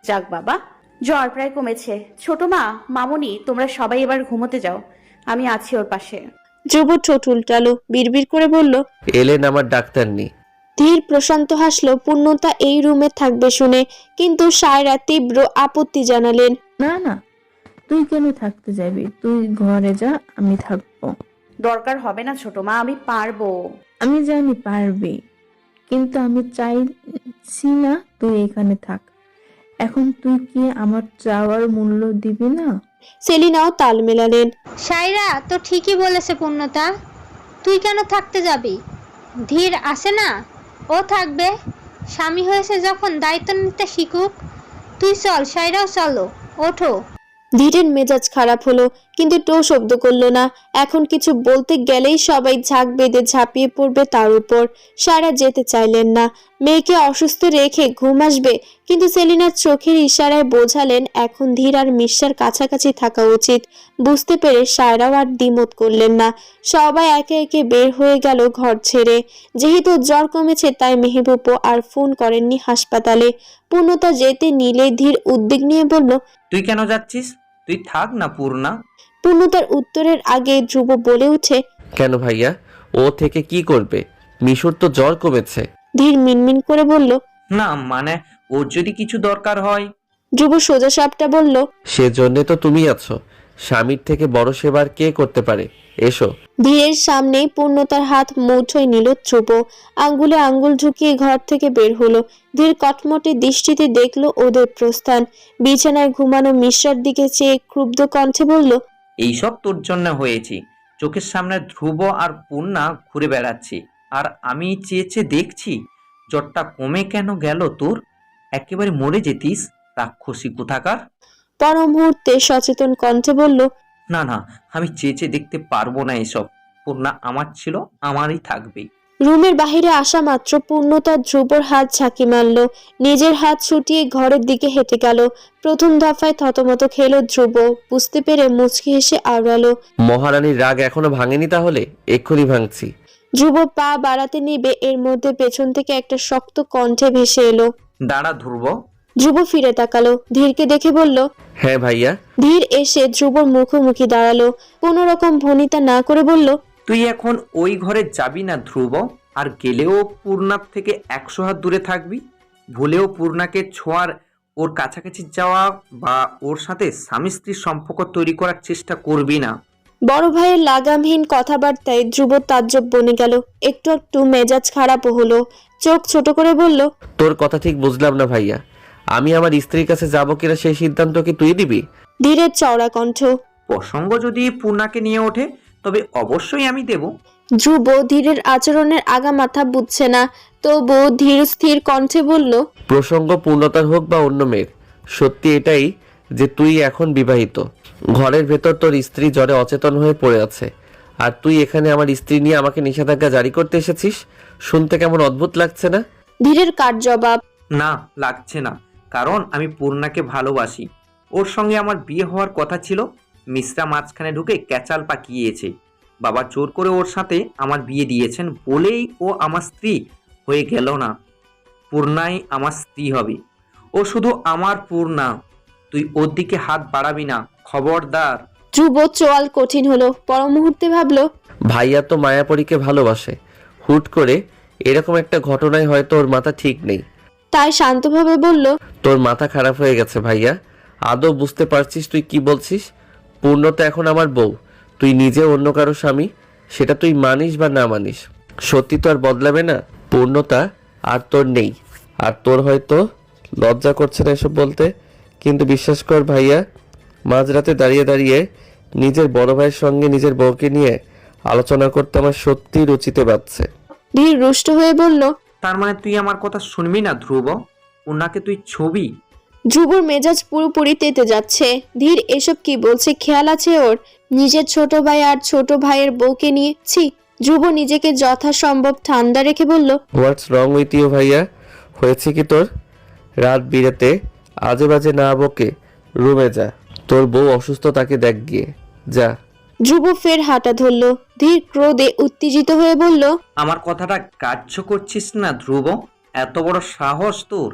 যাক বাবা, জ্বর প্রায় কমেছে। ছোট মা, মামুনি, তোমরা সবাই এবার ঘুমোতে যাও, আমি আছি ওর পাশে। ধ্রুব ঠোঁট উল্টালো, বিড়বিড় করে বলল, এলেন আমার ডাক্তারনি। ধীর প্রশান্ত হাসলো পূর্ণতা এই রুমে থাকবে শুনে, কিন্তু সায়রা তীব্র আপত্তি জানালেন। না না, তুই কেন থাকতে যাবি? তুই ঘরে যা, আমি থাকবো। দরকার হবে না ছোট মা, আমি পারবো। আমি জানি পারবি, কিন্তু আমি চাইছি না তুই এখানে থাক। এখন তুই কি আমার চাওয়ার মূল্য দিবি না? সেলিনাও তাল মেলালেন। সায়রা তো ঠিকই বলেছে পূর্ণতা, তুই কেন থাকতে যাবি? ধীর আসে না, ও থাকবে। স্বামী হয়েছে যখন দায়িত্ব নিতে শিখুক। তুই চল, সায়রাও চলো, ওঠো। ধীরের মেজাজ খারাপ হলো, কিন্তু টো শব্দ করলো না। এখন কিছু বলতে গেলেই সবাই ঝাঁক বেঁধে ঝাঁপিয়ে পড়বে তার উপর। সারা যেতে চাইলেন না, মেয়েকে অসুস্থ রেখে ঘুম আসবে, কিন্তু সেলিনার চোখের ইশারায় বোঝালেন এখন ধীর আর মিশ্রার কাছাকাছি থাকা উচিত। বুঝতে পেরে সায়রাও আর দ্বিমত করলেন না। সবাই একে একে বের হয়ে গেল ঘর ছেড়ে। যেহেতু জ্বর কমেছে তাই মেহবুবও আর ফোন করেননি হাসপাতালে। পূর্ণতা যেতে নিলে ধীর উদ্বেগ নিয়ে বলল, তুই কেন যাচ্ছিস? তুই থাক না পূর্ণা। পূর্ণতার উত্তরের আগে ধ্রুব বলে উঠে, কেন ভাইয়া, ও থেকে কি করবে? মিশুর তো জ্বর কমেছে। ধীর মিনমিন করে বলল। না মানে, ওর যদি কিছু দরকার হয়। ধ্রুব সোজা সাপটা বলল, সেজন্যে তো তুমি আছো। স্বামীর থেকে বড় সেবার কে করতে পারে? এসো। ধীরের সামনেই পূর্ণতার হাত মুঠোয় নিল ধ্রুব। আঙ্গুলে আঙ্গুল ঝুঁকিয়ে ঘর থেকে বের হলো। ধীর কটমটে দৃষ্টিতে দেখলো ওদের প্রস্থান। বিছানায় ঘুমানো মিশ্রার দিকে চেয়ে ক্রুব্ধ কণ্ঠে বলল, এইসব তোর জন্য হয়েছে। চোখের সামনে ধ্রুব আর পূর্ণা ঘুরে বেড়াচ্ছি, আর আমি চেয়ে চেয়ে দেখছি। জ্বরটা কমে কেন গেল তোর? একেবারে মরে যেতিস, রাক্ষসী কোথাকার। পর মুহূর্তে সচেতন কণ্ঠে বলল, না না, আমি চেয়ে চেয়ে দেখতে পারবো না এসব। পূর্ণা আমার ছিল, আমারই থাকবে। রুমের বাহিরে আসা মাত্র পূর্ণতা ধ্রুবর হাত ঝাঁকি মারল। নিজের হাত ছুটিয়ে ঘরের দিকে হেঁটে গেল। প্রথম দফায় থতমত খেল ধ্রুব, বুঝতে পেরে মুচকি হেসে আওড়ালো। মহারানীর রাগ এখনো ভাঙেনি? তাহলে এক্ষুনি ভাঙছি। ধ্রুব পা বাড়াতে নিবে, এর মধ্যে পেছন থেকে একটা শক্ত কণ্ঠে ভেসে এলো। দাঁড়া ধ্রুব। ধ্রুব ফিরে তাকালো, ধীরকে দেখে বলল। হ্যাঁ ভাইয়া। ধীর এসে ধ্রুবর মুখোমুখি দাঁড়ালো, কোনো রকম ভনিতা না করে বলল, তুই এখন ওই ঘরে যাবি না ধ্রুব। আর গেলেও পূর্ণার থেকে 100 হাত দূরে থাকবি। ভুলেও পূর্ণাকে ছোঁয়ার, ওর কাছাকাছি যাওয়া বা ওর সাথে স্বামী স্ত্রীর সম্পর্ক তৈরি করার চেষ্টা করবি না। বড় ভাইয়ের লাগামহীন কথাবার্তায় ধ্রুব তাজ্জব বনে গেল। একটু একটু মেজাজ খারাপও হলো। চোখ ছোট করে বলল, তোর কথা ঠিক বুঝলাম না ভাইয়া। আমি আমার স্ত্রীর কাছে যাবো কিনা সেই সিদ্ধান্ত কি তুই দিবি? ধীরের চওড়া কণ্ঠ। প্রসঙ্গ যদি পূর্ণাকে নিয়ে ওঠে তবে অবশ্যই আমি দেব। ধ্রুব ধীরের আচরণের আগা মাথা বুঝছে না, তবু ধীর স্থির কণ্ঠে বলল, প্রসঙ্গ পূর্ণতার হোক বা অন্য মেয়ের, সত্যি এটাই যে তুই এখন বিবাহিত। ঘরের ভেতর তোর স্ত্রী জ্বরে অচেতন হয়ে পড়ে আছে, আর তুই এখানে আমার স্ত্রী নিয়ে আমাকে নিষেধাজ্ঞা জারি করতে এসেছিস। শুনতে কেমন অদ্ভুত লাগছে না? ধীরের কাট জবাব। না, লাগছে না, কারণ আমি পূর্ণাকে ভালোবাসি। ওর সঙ্গে আমার বিয়ে হওয়ার কথা ছিল। মিশ্রা মাঝখানে ঢুকে ক্যাচাল পাকিয়েছে। বাবা জোর করে ওর সাথে আমার বিয়ে দিয়েছেন বলেই ও আমার স্ত্রী হয়ে গেল না। পূর্ণাই আমার স্ত্রী হবে। ও শুধু আমার পূর্ণা। তুই ওর দিকে হাত বাড়াবি না, খবরদার। ধ্রুব চোয়াল কঠিন হলো। পর মুহূর্তে ভাবলো, ভাইয়া তো মায়াপরীকে ভালোবাসে। হুট করে এরকম একটা ঘটনায় হয়তো ওর মাথা ঠিক নেই। তাই শান্তভাবে বলল, তোর মাথা খারাপ হয়ে গেছে ভাইয়া। আদৌ বুঝতে পারছিস তুই কি বলছিস? পূর্ণতা এখন আমার বউ, তুই নিজে অন্য কারো স্বামী। সেটা তুই মানিস বা না মানিস, সত্যি তো আর বদলাবে না। পূর্ণতা আর তোর নেই, আর তোর হয়তো লজ্জা করছে না এসব বলতে, কিন্তু বিশ্বাস কর ভাইয়া, মাঝরাতে দাঁড়িয়ে দাঁড়িয়ে নিজের বড় ভাইয়ের সঙ্গে নিজের বউকে নিয়ে আলোচনা করতে আমার সত্যি রুচিতে বাজছে। ধীর রুষ্ট হয়ে বলল, তার মানে তুই আমার কথা শুনবি না ধ্রুব? পূর্ণাকে তুই ছবি। ধ্রুবর মেজাজ পুরোপুরি তেতে যাচ্ছে। ধীর এসব কি বলছে খেয়াল আছে ওর? নিজের ছোট ভাই আর ছোট ভাইয়ের বউকে নিয়ে ছি। ধ্রুব নিজেকে যথাসম্ভব ঠান্ডা রেখে বলল, হোয়াটস রং উইথ ইউ ভাইয়া? হয়েছে কি তোর? রাত বিরাতে আজে বাজে না বকে রুমে যা। তোর বউ অসুস্থ, তাকে দেখ গিয়ে যা। ধ্রুব ফের হাঁটা ধরল। ধীর ক্রোধে উত্তেজিত হয়ে বলল, আমার কথাটা গ্রাহ্য করছিস না ধ্রুব? এত বড় সাহস তোর?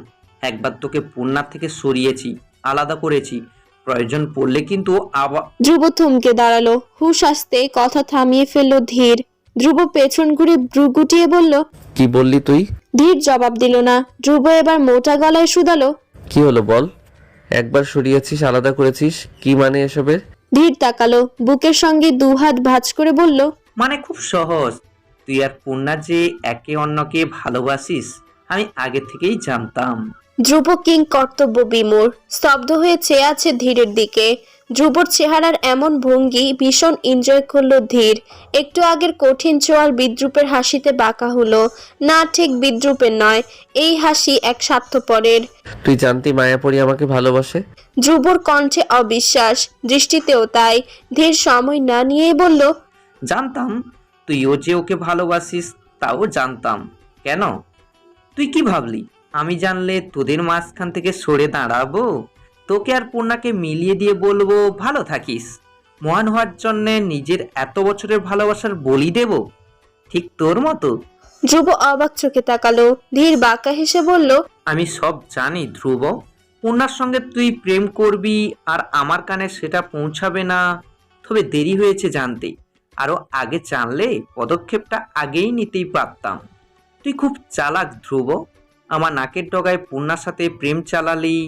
একবার তোকে পূর্ণার থেকে সরিয়েছি, আলাদা করেছি, প্রয়োজন পড়লে কিন্তু আবার। ধ্রুব থমকে দাঁড়ালো, হুশ আসতে কথা থামিয়ে ফেললো ধীর। ধ্রুব পেছন ঘুরে ভ্রু গুটিয়ে বলল। কি বললি তুই? ধীর জবাব দিল না। ধ্রুব এবার মোটা গলায় শুধালো। কি হলো বল? একবার সরিয়েছিস, আলাদা করেছিস, কি মানে এসবের? ধীর তাকালো, বুকের সঙ্গে দুহাত ভাঁজ করে বলল। মানে খুব সহজ, তুই আর পূর্ণা যে একে অন্যকে ভালোবাসিস আমি আগে থেকেই জানতাম। ধ্রুব কিং কর্তব্য বিমূঢ়, স্তব্ধ হয়ে চেয়ে আছে ধীরের দিকে। ধ্রুবর চেহারার এমন ভঙ্গি ভীষণ এনজয় করলো ধীর। একটু আগের কঠিন চোয়াল বিদ্রুপের হাসিতে বাঁকা হলো। না, ঠিক বিদ্রুপের নয়, এই হাসি এক স্বার্থপরের। তুই জানতি মায়াপরি আমাকে ভালোবাসে? ধ্রুবর কণ্ঠে অবিশ্বাস, দৃষ্টিতেও তাই। ধীর সময় না নিয়েই বলল। জানতাম তুইও যে ওকে ভালোবাসিস, তাও জানতাম। কেন, তুই কি ভাবলি আমি জানলে তোদের মাঝখান থেকে সরে দাঁড়াবো? তোকে আর পূর্ণাকে মিলিয়ে দিয়ে বলবো ভালো থাকিস, মহান হওয়ার জন্যে নিজের এত বছরের ভালোবাসার বলি দেব? ঠিক তোর মতো। ধ্রুব অবাক চোখে তাকালো। ধীর বাঁকা হেসে বলল। আমি সব জানি ধ্রুব, পূর্ণার সঙ্গে তুই প্রেম করবি আর আমার কানে সেটা পৌঁছাবে না, তবে দেরি হয়েছে জানতে। আরো আগে জানলে পদক্ষেপটা আগেই নিতেই পারতাম। তুই খুব চালাক ধ্রুব, আমার নাকের ডগায় পূর্ণার সাথে প্রেম চালালি,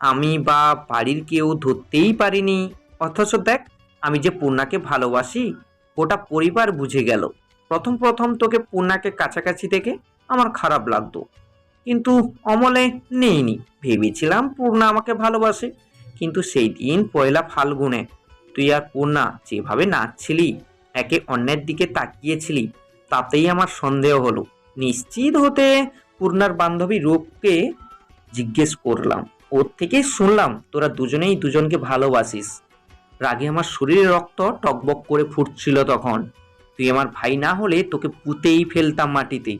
আমি বা বাড়ির কেউ ধরতেই পারিনি। অথচ দেখ, আমি যে পূর্ণাকে ভালোবাসি গোটা পরিবার বুঝে গেল। প্রথম প্রথম তোকে পূর্ণাকে কাছাকাছি দেখে আমার খারাপ লাগতো, কিন্তু অমলে নেইনি, ভেবেছিলাম পূর্ণা আমাকে ভালোবাসে। কিন্তু সেই দিন পয়লা ফাল্গুনে তুই আর পূর্ণা যেভাবে নাচছিলি, একে অন্যের দিকে তাকিয়েছিলি, তাতেই আমার সন্দেহ হলো। নিশ্চিত হতে পূর্ণার বান্ধবী রূপকে জিজ্ঞেস করলাম, ওর থেকেই শুনলাম তোরা দুজনেই দুজনকে ভালোবাসিস। রাগে আমার শরীরে রক্ত টকবক করে ফুটছিল তখন। তুই আমার ভাই না হলে তোকে পুঁতেই ফেলতাম মাটিতে।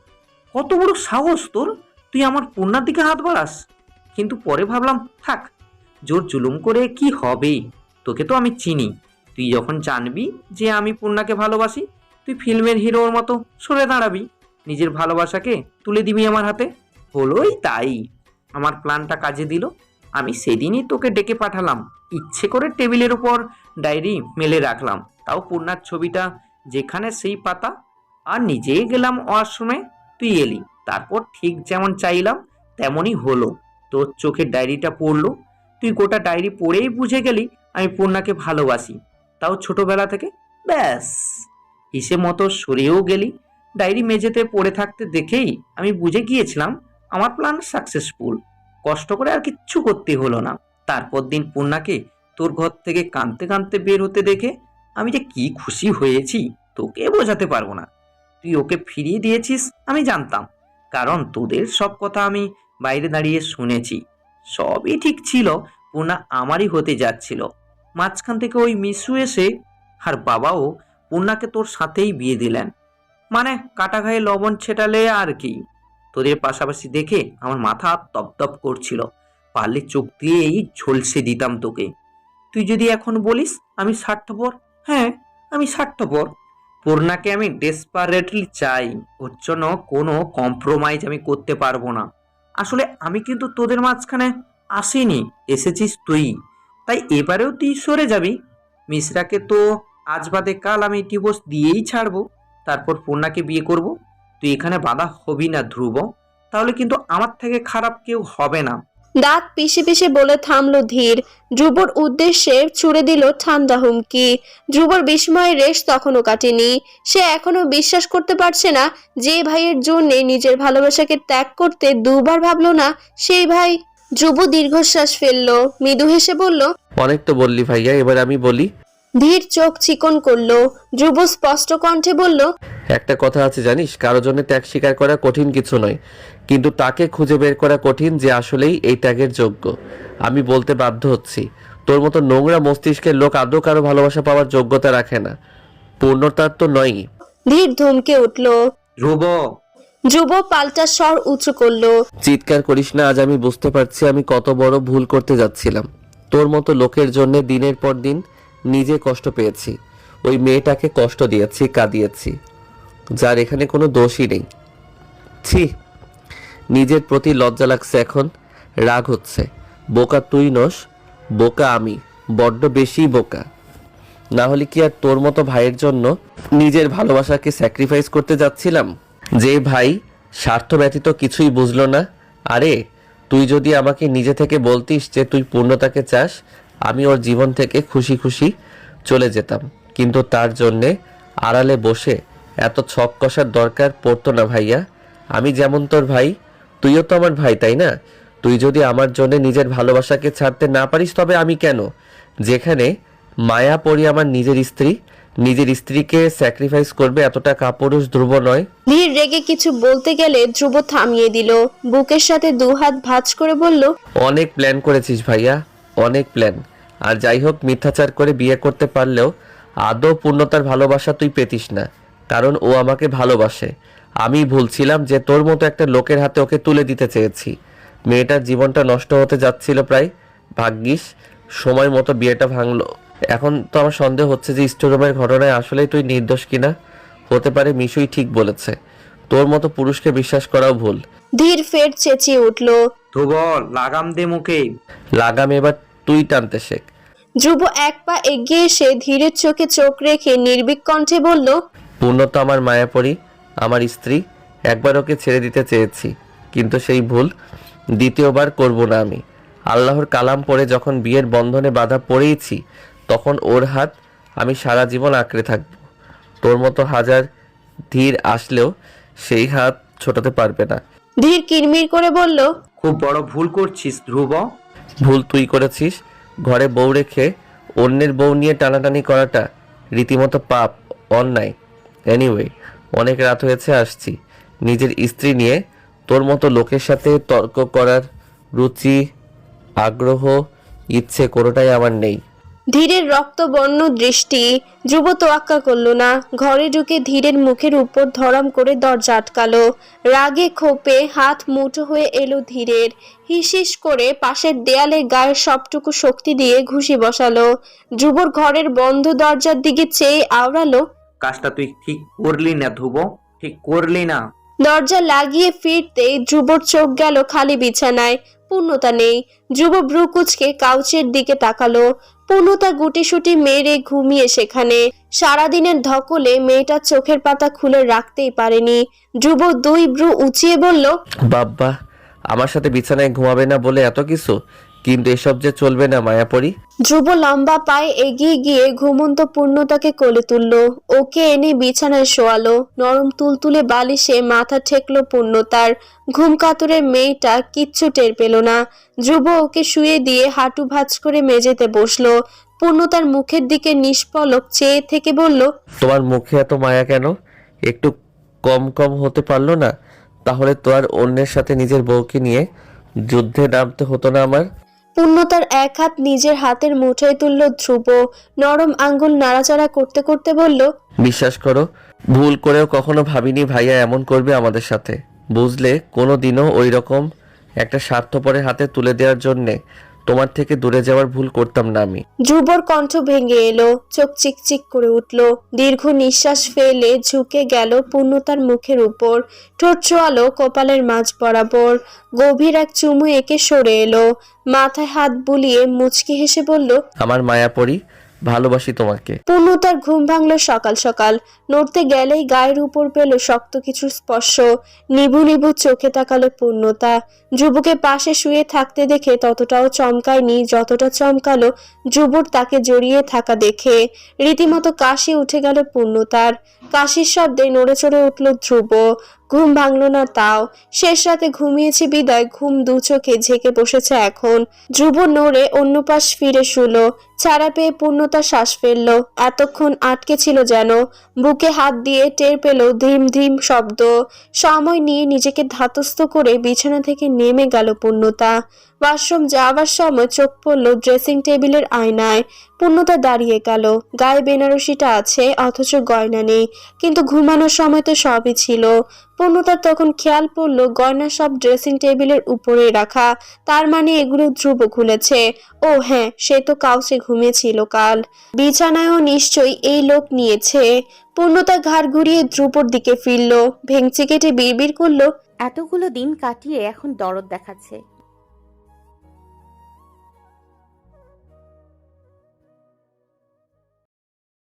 কত বড় সাহস তোর, তুই আমার পূর্ণার দিকে হাত বাড়াস? কিন্তু পরে ভাবলাম থাক, জোর জুলুম করে কি হবে, তোকে তো আমি চিনি। তুই যখন জানবি যে আমি পূর্ণাকে ভালোবাসি, তুই ফিল্মের হিরোর মতো সরে দাঁড়াবি, নিজের ভালোবাসাকে তুলে দিবি আমার হাতে। হলোই তাই, আমার প্ল্যানটা কাজে দিল। আমি সেদিনই তোকে ডেকে পাঠালাম, ইচ্ছে করে টেবিলের উপর ডায়েরি মেলে রাখলাম, তাও পূর্ণার ছবিটা যেখানে সেই পাতা। আর নিজেই গেলাম ওয়াশরুমে, তুই এলি, তারপর ঠিক যেমন চাইলাম তেমনই হলো। তোর চোখের ডায়েরিটা পড়লো, তুই গোটা ডায়েরি পড়েই বুঝে গেলি আমি পূর্ণাকে ভালোবাসি, তাও ছোটবেলা থেকে। ব্যাস, হিসেব মতো সরেও গেলি। ডায়েরি মেঝেতে পড়ে থাকতে দেখেই আমি বুঝে গিয়েছিলাম আমার প্ল্যান সাকসেসফুল। কষ্ট করে আর কিচ্ছু করতে হলো না। তারপর দিন পূর্ণাকে তোর ঘর থেকে কাঁদতে কাঁদতে বের হতে দেখে আমি যে কি খুশি হয়েছি তোকে বোঝাতে পারবো না। তুই ওকে ফিরিয়ে দিয়েছিস আমি জানতাম, কারণ তোদের সব কথা আমি বাইরে দাঁড়িয়ে শুনেছি। সবই ঠিক ছিল, পূর্ণা আমারই হতে যাচ্ছিল। মাঝখান থেকে ওই মিশু এসে আর বাবাও পূর্ণাকে তোর সাথেই বিয়ে দিলেন। মানে কাটা ঘায়ে লবণ ছেটালে আর কি। তোদের পাশাপাশি দেখে আমার মাথা তপতপ করছিল, পারলে চোখ দিয়েই ঝলসে দিতাম তোকে। তুই যদি এখন বলিস আমি স্বার্থপর, হ্যাঁ আমি স্বার্থপর। পূর্ণাকে আমি ডেসপারেটলি চাই, ওর জন্য কোনো কম্প্রোমাইজ আমি করতে পারবো না। আসলে আমি কিন্তু তোদের মাঝখানে আসিনি, এসেছিস তুই, তাই এবারেও তুই সরে যাবি। মিশ্রাকে তো আজ বাদে কাল আমি ডিভোর্স দিয়েই ছাড়বো, তারপর পূর্ণাকে বিয়ে করব। তুই এখানে বাধা হবি না ধ্রুব, তাহলে কিন্তু আমার থেকে খারাপ কেউ হবে না। দাঁত পিষে পিষে বলে থামলো ধীর। ধ্রুবর উদ্দেশ্যে ছুড়ে দিল ঠান্ডা হুমকি। ধ্রুবর বিস্ময়ের রেশ তখনও কাটেনি। সে এখনো বিশ্বাস করতে পারছে না যে ভাইয়ের জন্য নিজের ভালোবাসাকে ত্যাগ করতে দুবার ভাবলো না সেই ভাই। ধ্রুব দীর্ঘশ্বাস ফেললো, মৃদু হেসে বলল। অনেক তো বললি ভাইয়া, এবার আমি বলি। ধীর চোখ চিকন করলো। ধ্রুব স্পষ্ট কণ্ঠে বলল। একটা কথা আছে জানিস, কারো জন্য ত্যাগ স্বীকার করা কঠিন কিছু নয়, কিন্তু তাকে খুঁজে বের করা কঠিন যে আসলেই এই ত্যাগের যোগ্য। আমি বলতে বাধ্য হচ্ছি, তোর মতো নোংরা মস্তিষ্কের লোক আদৌ কারো ভালোবাসা পাওয়ার যোগ্যতা রাখে না, পূর্ণতার তো নয়ই। ধীর ধমকে উঠল। ধ্রুব। ধ্রুব পাল্টা স্বর উঁচু করলো। চিৎকার করিস না, আজ আমি বুঝতে পারছি আমি কত বড় ভুল করতে যাচ্ছিলাম। তোর মতো লোকের জন্য দিনের পর দিন নিজে কষ্ট পেয়েছি, ওই মেয়েটাকে কষ্ট দিয়েছি, কাঁদিয়েছি, যার এখানে কোনো দোষই নেই। ছি, নিজের প্রতি লজ্জা লাগছে এখন। রাগ হচ্ছে। বোকা তুই নস, বোকা আমি, বড্ড বেশি বোকা। না হলে কি আর তোর মতো ভাইয়ের জন্য নিজের ভালোবাসাকে স্যাক্রিফাইস করতে যাচ্ছিলাম? যে ভাই স্বার্থ ব্যতীত কিছুই বুঝলো না। আরে তুই যদি আমাকে নিজে থেকে বলতিস যে তুই পূর্ণতাকে চাস, আমি ওর জীবন থেকে খুশি খুশি চলে যেতাম। কিন্তু তার জন্যে আড়ালে বসে এত ছক কষার দরকার পড়তো না ভাইয়া। আমি যেমন তোর ভাই, তুইও তো আমার ভাই, তাই না? তুই যদি আমার জন্য নিজের ভালোবাসাকে ছাড়তে না পারিস, তবে আমি কেন? যেখানে মায়া পড়ি আমার নিজের স্ত্রী, নিজের স্ত্রীকে স্যাক্রিফাইস করবে এতটা কাপুরুষ ধ্রুব নয়। ধীর রেগে কিছু বলতে গেলে ধ্রুব থামিয়ে দিল, বুকের সাথে দুহাত ভাঁজ করে বলল, অনেক প্ল্যান করেছিস ভাইয়া, অনেক প্ল্যান। আর যাই হোক, মিথ্যাচার করে বিয়ে করতে পারলেও আদৌ পূর্ণতার ভালোবাসা তুই পেতিস না, কারণ ও আমাকে ভালোবাসে। আমি ভুলছিলাম যে তোর মতো একটা লোকের হাতে ওকে তুলে দিতে চেয়েছি। মেয়েটার জীবনটা নষ্ট হতে যাচ্ছিল প্রায়। ভাগ্যিস সময় মতো বিয়েটা ভাঙলো। এখন তো আমার সন্দেহ হচ্ছে যে স্টোরুমের ঘটনায় আসলেই তুই নির্দোষ কিনা। হতে পারে মিশুই ঠিক বলেছে, তোর মতো পুরুষকে বিশ্বাস করাও ভুল। ধীর ফের চেঁচিয়ে উঠল। ধ্রুব, লাগাম দে মুখে। লাগাম এবার তুই টানতে শেখ। ধ্রুব এক পা এগিয়ে এসে ধীরের চোখে চোখ রেখে নির্ভীক কণ্ঠে বলল, পূর্ণত আমার মায়াপরী, আমার স্ত্রী। একবার ওকে ছেড়ে দিতে চেয়েছি, কিন্তু সেই ভুল দ্বিতীয়বার করব না আমি। আল্লাহর কালাম পড়ে যখন বিয়ের বন্ধনে বাধা পড়েইছি, তখন ওর হাত আমি সারা জীবন আঁকড়ে থাকব। তোর মতো হাজার ধীর আসলেও সেই হাত ছোটাতে পারবে না। ধীর কিরমির করে বলল, খুব বড় ভুল করছিস ধ্রুব। ভুল তুই করেছিস। ঘরে বউ রেখে অন্যের বউ নিয়ে টানাটানি করাটা রীতিমতো পাপ, অন্যায়। এনিওয়ে, অনেক রাত হয়েছে, আসছি। নিজের স্ত্রী নিয়ে তোর মতো লোকের সাথে তর্ক করার রুচি, আগ্রহ, ইচ্ছে কোনোটাই আমার নেই। ধীরের রক্তবর্ণ দৃষ্টি। ধ্রুব তোয়াক্কা করল না, ঘরে ঢুকে ধীরের মুখের উপর ধরাম করে দরজা আটকালো। রাগে ক্ষোভে হাত মুঠো হয়ে এলো ধীরের। হিসিস করে পাশের দেয়ালে গায়ের সবটুকু শক্তি দিয়ে ঘুষি বসালো। ধ্রুবর ঘরের বন্ধ দরজার দিকে চেয়ে আওড়ালো, কাজটা তুই ঠিক করলি না ধ্রুব, ঠিক করলি না। দরজা লাগিয়ে ফিরতেই ধ্রুবর চোখ গেল খালি বিছানায়। পূর্ণতা নেই। ধ্রুব ভ্রু কুঁচকে কাউচের দিকে তাকালো। পূর্ণতা গুটিসুটি মেরে ঘুমিয়ে সেখানে। সারাদিনের ধকলে মেয়েটার চোখের পাতা খুলে রাখতেই পারেনি। ধ্রুব দুই ভ্রু উঁচিয়ে বলল, বাব্বা, আমার সাথে বিছানায় ঘুমাবে না বলে এত কিছু, কিন্তু এসব যে চলবে না মায়াপরি। ধ্রুব লম্বা পায়ে এগিয়ে গিয়ে ঘুমন্ত পূর্ণতাকে কোলে তুলল। ওকে এনে বিছানায় শোয়ালো। নরম তুলতুলে বালিশে মাথা ঠেকলো পূর্ণতার। ঘুম কাতরের মেয়েটা কিচ্ছু টের পেল না। ধ্রুব ওকে শুয়ে দিয়ে হাঁটু ভাঁজ করে মেঝেতে বসলো। পূর্ণতার মুখের দিকে নিষ্পলক চেয়ে থেকে বলল, তোমার মুখে এত মায়া কেন? একটু কম কম হতে পারলো না? তাহলে তো আর অন্যের সাথে নিজের বউকে নিয়ে যুদ্ধে নামতে হতো না আমার। পূর্ণতার এক হাত নিজের হাতের মুঠোয় তুলল ধ্রুব। নরম আঙ্গুল নাড়াচাড়া করতে করতে বলল, বিশ্বাস করো, ভুল করেও কখনো ভাবিনি ভাইয়া এমন করবে আমাদের সাথে। বুঝলে, কোনো দিনও ওই রকম একটা স্বার্থপরের হাতে তুলে দেওয়ার জন্যে তোমার থেকে দূরে যাওয়ার ভুল করতাম না আমি। ধ্রুবর কণ্ঠ ভেঙে এলো। চোখ চিকচিক করে উঠল। দীর্ঘ নিঃশ্বাস ফেলে ঝুঁকে গেল পূর্ণতার মুখের উপর। ঠোঁট ছোঁয়ালো কপালের মাঝ বরাবর। গভীর এক চুমু এঁকে সরে এলো। মাথায় হাত বুলিয়ে মুচকি হেসে বলল, আমার মায়াপরি, ভালোবাসি তোমাকে। পূর্ণতার ঘুম ভাঙল সকাল সকাল। নড়তে গেলেই গায়ের উপর পেল শক্ত কিছু স্পর্শ। নিভু নিভু চোখে তাকালো পূর্ণতা। ধ্রুবকে পাশে শুয়ে থাকতে দেখে ততটাও চমকায়নি যতটা চমকালো ধ্রুবর তাকে জড়িয়ে থাকা দেখে। রীতিমতো কাশি উঠে গেল পূর্ণতার। কাশির শব্দে নড়ে চড়ে উঠল ধ্রুব। ঘুম ভাঙল না তাও। শেষ রাতে ঘুমিয়েছে বিদায় ঘুম দু চোখে ঝেঁকে বসেছে এখন। ধ্রুব নড়ে অন্য পাশ ফিরে শুলো। ছাড়া পেয়ে পূর্ণতা শ্বাস ফেললো। এতক্ষণ আটকে ছিল যেন। বুকে হাত দিয়ে টের পেল ধিম ধিম শব্দ। সময় নিয়ে নিজেকে ধাতস্থ করে বিছানা থেকে নেমে গেল পূর্ণতা। ওয়াশরুম যাওয়ার সময় চোখ পড়ল ড্রেসিং টেবিলের আয়নায়। পূর্ণতা দাঁড়িয়ে গেল। গায়ে বেনারসিটা আছে, অথচ গয়না নেই। কিন্তু ঘুমানোর সময় তো সবই ছিল। পূর্ণতার তখন খেয়াল পড়ল গয়না সব ড্রেসিং টেবিলের উপরে রাখা। তার মানে এগুলো ধ্রুব খুলেছে। ও হ্যাঁ, সে তো কাউচে ঘুমিয়েছিল কাল। বিছানায়ও নিশ্চয়ই এই লোক নিয়েছে। পূর্ণতা ঘাড় ঘুরিয়ে ধ্রুবর দিকে ফিরল। ভেঙচি কেটে বিড়বিড় করল, এতগুলো দিন কাটিয়ে এখন দরদ দেখাচ্ছে।